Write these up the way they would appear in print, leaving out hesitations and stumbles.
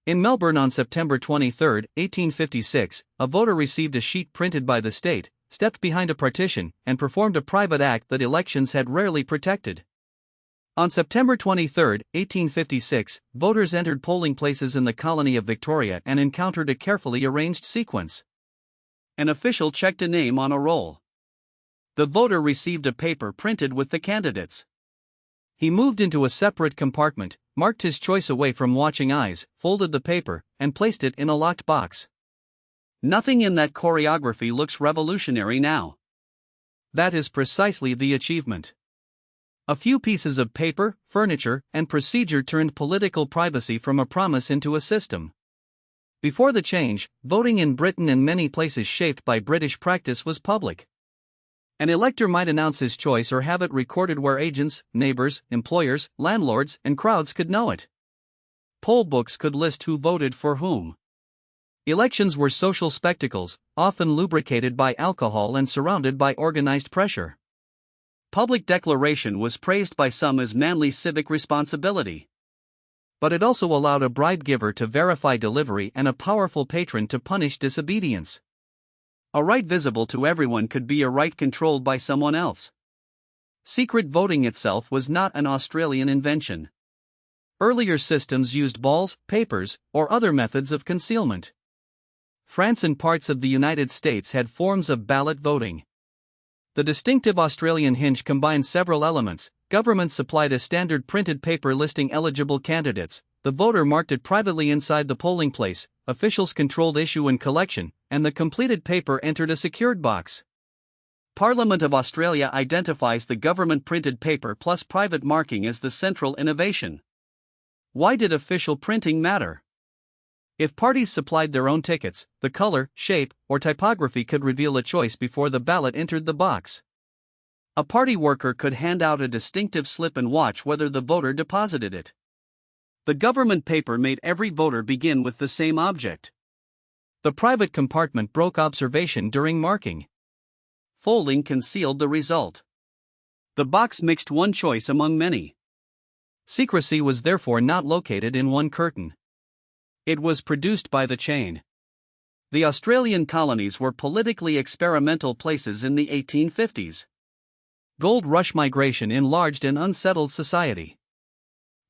In Melbourne on September 23, 1856, a voter received a sheet printed by the state, stepped behind a partition, and performed a private act that elections had rarely protected. On September 23, 1856, voters entered polling places in the colony of Victoria and encountered a carefully arranged sequence. An official checked a name on a roll. The voter received a paper printed with the candidates. He moved into a separate compartment, marked his choice away from watching eyes, folded the paper, and placed it in a locked box. Nothing in that choreography looks revolutionary now. That is precisely the achievement. A few pieces of paper, furniture, and procedure turned political privacy from a promise into a system. Before the change, voting in Britain and many places shaped by British practice was public. An elector might announce his choice or have it recorded where agents, neighbors, employers, landlords, and crowds could know it. Poll books could list who voted for whom. Elections were social spectacles, often lubricated by alcohol and surrounded by organized pressure. Public declaration was praised by some as manly civic responsibility. But it also allowed a bribe giver to verify delivery and a powerful patron to punish disobedience. A right visible to everyone could be a right controlled by someone else. Secret voting itself was not an Australian invention. Earlier systems used balls, papers, or other methods of concealment. France and parts of the United States had forms of ballot voting. The distinctive Australian hinge combined several elements. Government supplied a standard printed paper listing eligible candidates, the voter marked it privately inside the polling place, officials controlled issue and collection, and the completed paper entered a secured box. Parliament of Australia identifies the government printed paper plus private marking as the central innovation. Why did official printing matter? If parties supplied their own tickets, the color, shape, or typography could reveal a choice before the ballot entered the box. A party worker could hand out a distinctive slip and watch whether the voter deposited it. The government paper made every voter begin with the same object. The private compartment broke observation during marking. Folding concealed the result. The box mixed one choice among many. Secrecy was therefore not located in one curtain. It was produced by the chain. The Australian colonies were politically experimental places in the 1850s. Gold rush migration enlarged an unsettled society.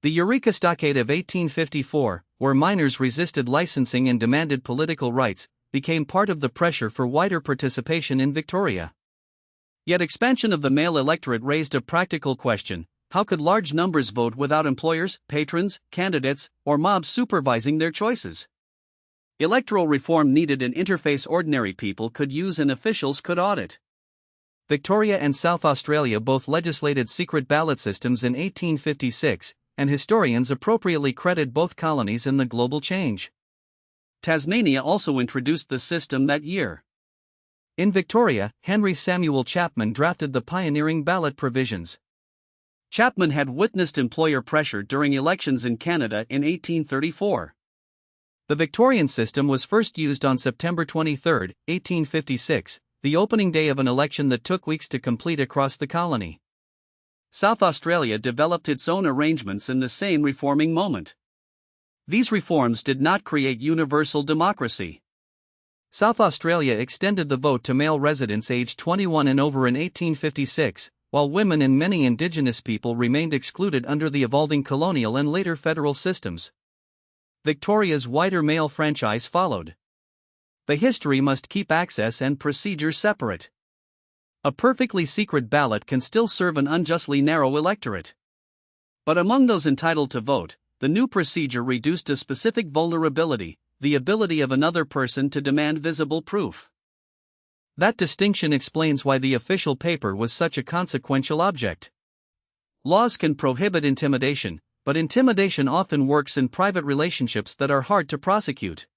The Eureka Stockade of 1854, where miners resisted licensing and demanded political rights, became part of the pressure for wider participation in Victoria. Yet expansion of the male electorate raised a practical question: how could large numbers vote without employers, patrons, candidates, or mobs supervising their choices? Electoral reform needed an interface ordinary people could use and officials could audit. Victoria and South Australia both legislated secret ballot systems in 1856, and historians appropriately credit both colonies in the global change. Tasmania also introduced the system that year. In Victoria, Henry Samuel Chapman drafted the pioneering ballot provisions. Chapman had witnessed employer pressure during elections in Canada in 1834. The Victorian system was first used on September 23, 1856, the opening day of an election that took weeks to complete across the colony. South Australia developed its own arrangements in the same reforming moment. These reforms did not create universal democracy. South Australia extended the vote to male residents aged 21 and over in 1856, while women and many Indigenous people remained excluded under the evolving colonial and later federal systems. Victoria's wider male franchise followed. The history must keep access and procedure separate. A perfectly secret ballot can still serve an unjustly narrow electorate. But among those entitled to vote, the new procedure reduced a specific vulnerability: the ability of another person to demand visible proof. That distinction explains why the official paper was such a consequential object. Laws can prohibit intimidation, but intimidation often works in private relationships that are hard to prosecute.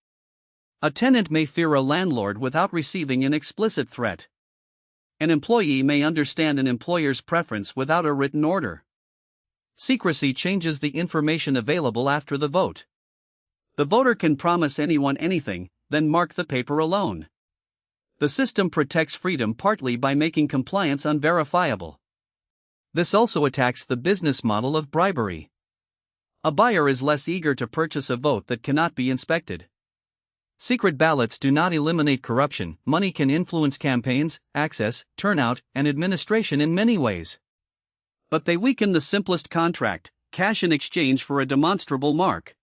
A tenant may fear a landlord without receiving an explicit threat. An employee may understand an employer's preference without a written order. Secrecy changes the information available after the vote. The voter can promise anyone anything, then mark the paper alone. The system protects freedom partly by making compliance unverifiable. This also attacks the business model of bribery. A buyer is less eager to purchase a vote that cannot be inspected. Secret ballots do not eliminate corruption. Money can influence campaigns, access, turnout, and administration in many ways. But they weaken the simplest contract, cash in exchange for a demonstrable mark.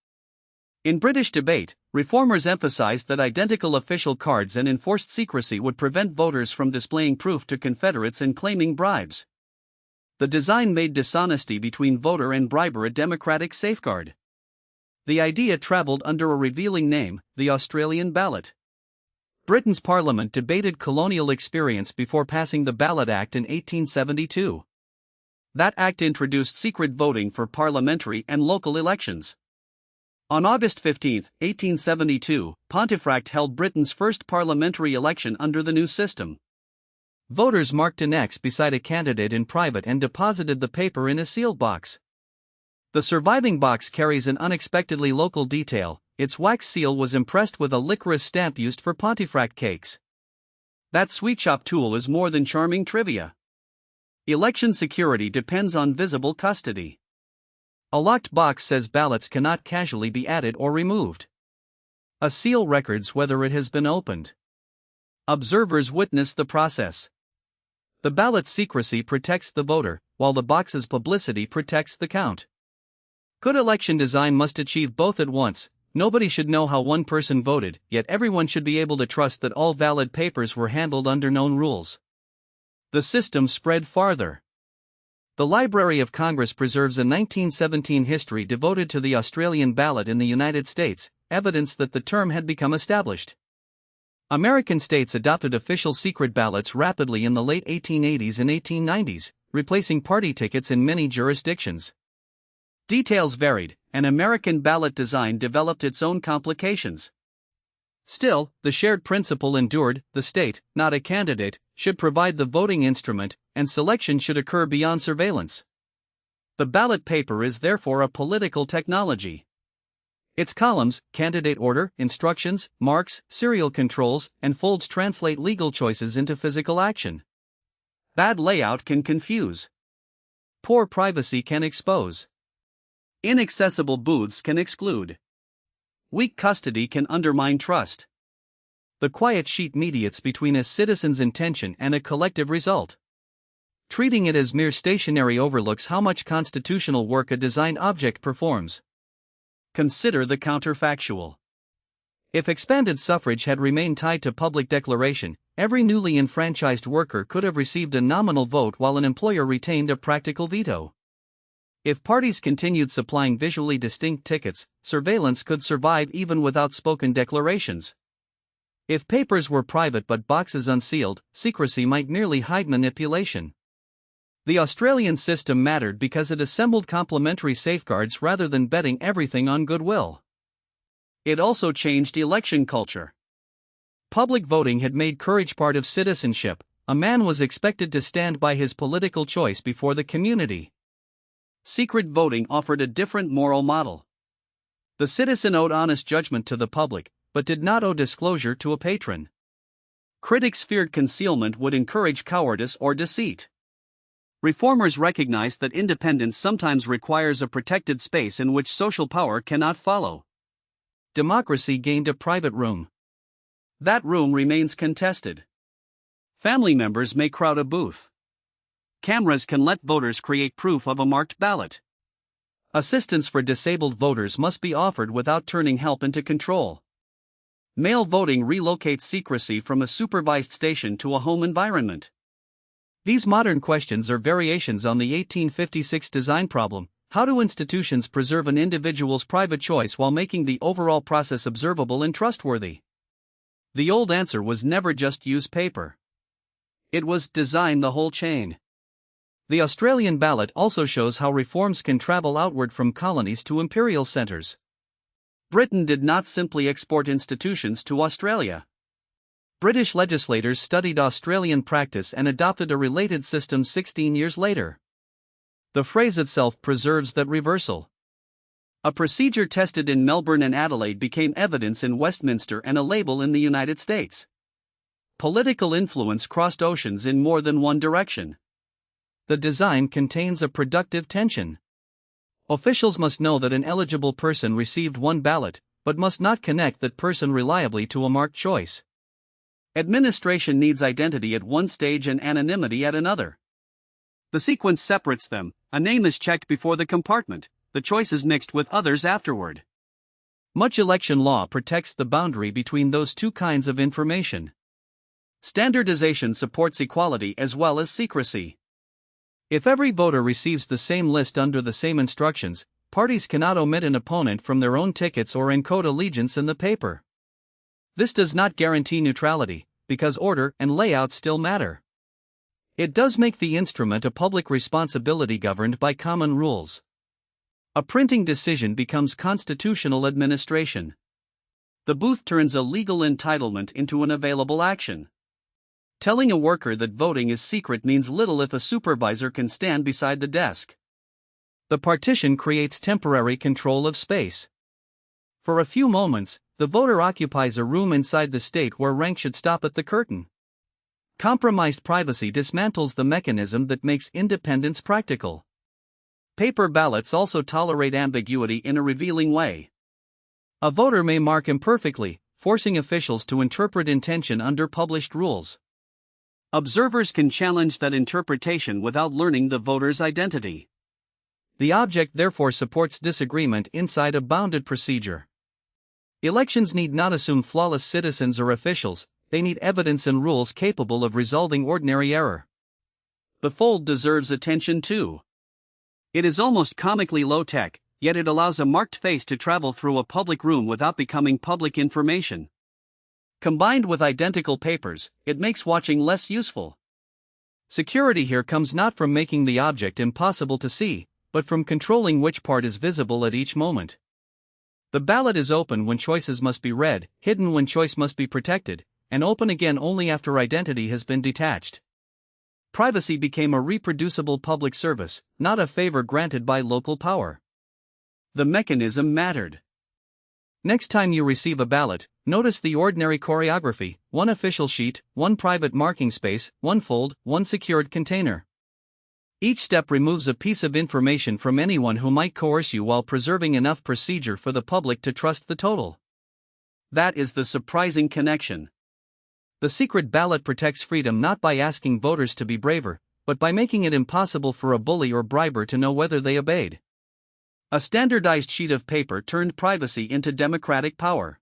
In British debate, reformers emphasized that identical official cards and enforced secrecy would prevent voters from displaying proof to Confederates and claiming bribes. The design made dishonesty between voter and briber a democratic safeguard. The idea traveled under a revealing name, the Australian ballot. Britain's parliament debated colonial experience before passing the Ballot Act in 1872. That act introduced secret voting for parliamentary and local elections. On August 15, 1872, Pontefract held Britain's first parliamentary election under the new system. Voters marked an X beside a candidate in private and deposited the paper in a sealed box. The surviving box carries an unexpectedly local detail: its wax seal was impressed with a licorice stamp used for Pontefract cakes. That sweet shop tool is more than charming trivia. Election security depends on visible custody. A locked box says ballots cannot casually be added or removed. A seal records whether it has been opened. Observers witness the process. The ballot's secrecy protects the voter, while the box's publicity protects the count. Good election design must achieve both at once. Nobody should know how one person voted, yet everyone should be able to trust that all valid papers were handled under known rules. The system spread farther. The Library of Congress preserves a 1917 history devoted to the Australian ballot in the United States, evidence that the term had become established. American states adopted official secret ballots rapidly in the late 1880s and 1890s, replacing party tickets in many jurisdictions. Details varied, and American ballot design developed its own complications. Still, the shared principle endured: the state, not a candidate, should provide the voting instrument, and selection should occur beyond surveillance. The ballot paper is therefore a political technology. Its columns, candidate order, instructions, marks, serial controls, and folds translate legal choices into physical action. Bad layout can confuse. Poor privacy can expose. Inaccessible booths can exclude. Weak custody can undermine trust. The quiet sheet mediates between a citizen's intention and a collective result. Treating it as mere stationery overlooks how much constitutional work a designed object performs. Consider the counterfactual. If expanded suffrage had remained tied to public declaration, every newly enfranchised worker could have received a nominal vote while an employer retained a practical veto. If parties continued supplying visually distinct tickets, surveillance could survive even without spoken declarations. If papers were private but boxes unsealed, secrecy might merely hide manipulation. The Australian system mattered because it assembled complementary safeguards rather than betting everything on goodwill. It also changed election culture. Public voting had made courage part of citizenship. A man was expected to stand by his political choice before the community. Secret voting offered a different moral model. The citizen owed honest judgment to the public, but did not owe disclosure to a patron. Critics feared concealment would encourage cowardice or deceit. Reformers recognized that independence sometimes requires a protected space in which social power cannot follow. Democracy gained a private room. That room remains contested. Family members may crowd a booth. Cameras can let voters create proof of a marked ballot. Assistance for disabled voters must be offered without turning help into control. Mail voting relocates secrecy from a supervised station to a home environment. These modern questions are variations on the 1856 design problem: how do institutions preserve an individual's private choice while making the overall process observable and trustworthy? The old answer was never just use paper. It was design the whole chain. The Australian ballot also shows how reforms can travel outward from colonies to imperial centres. Britain did not simply export institutions to Australia. British legislators studied Australian practice and adopted a related system 16 years later. The phrase itself preserves that reversal. A procedure tested in Melbourne and Adelaide became evidence in Westminster and a label in the United States. Political influence crossed oceans in more than one direction. The design contains a productive tension. Officials must know that an eligible person received one ballot, but must not connect that person reliably to a marked choice. Administration needs identity at one stage and anonymity at another. The sequence separates them, a name is checked before the compartment, the choice is mixed with others afterward. Much election law protects the boundary between those two kinds of information. Standardization supports equality as well as secrecy. If every voter receives the same list under the same instructions, parties cannot omit an opponent from their own tickets or encode allegiance in the paper. This does not guarantee neutrality, because order and layout still matter. It does make the instrument a public responsibility governed by common rules. A printing decision becomes constitutional administration. The booth turns a legal entitlement into an available action. Telling a worker that voting is secret means little if a supervisor can stand beside the desk. The partition creates temporary control of space. For a few moments, the voter occupies a room inside the state where rank should stop at the curtain. Compromised privacy dismantles the mechanism that makes independence practical. Paper ballots also tolerate ambiguity in a revealing way. A voter may mark imperfectly, forcing officials to interpret intention under published rules. Observers can challenge that interpretation without learning the voter's identity. The object therefore supports disagreement inside a bounded procedure. Elections need not assume flawless citizens or officials, they need evidence and rules capable of resolving ordinary error. The fold deserves attention too. It is almost comically low-tech, yet it allows a marked face to travel through a public room without becoming public information. Combined with identical papers, it makes watching less useful. Security here comes not from making the object impossible to see, but from controlling which part is visible at each moment. The ballot is open when choices must be read, hidden when choice must be protected, and open again only after identity has been detached. Privacy became a reproducible public service, not a favor granted by local power. The mechanism mattered. Next time you receive a ballot, notice the ordinary choreography: one official sheet, one private marking space, one fold, one secured container. Each step removes a piece of information from anyone who might coerce you while preserving enough procedure for the public to trust the total. That is the surprising connection. The secret ballot protects freedom not by asking voters to be braver, but by making it impossible for a bully or briber to know whether they obeyed. A standardized sheet of paper turned privacy into democratic power.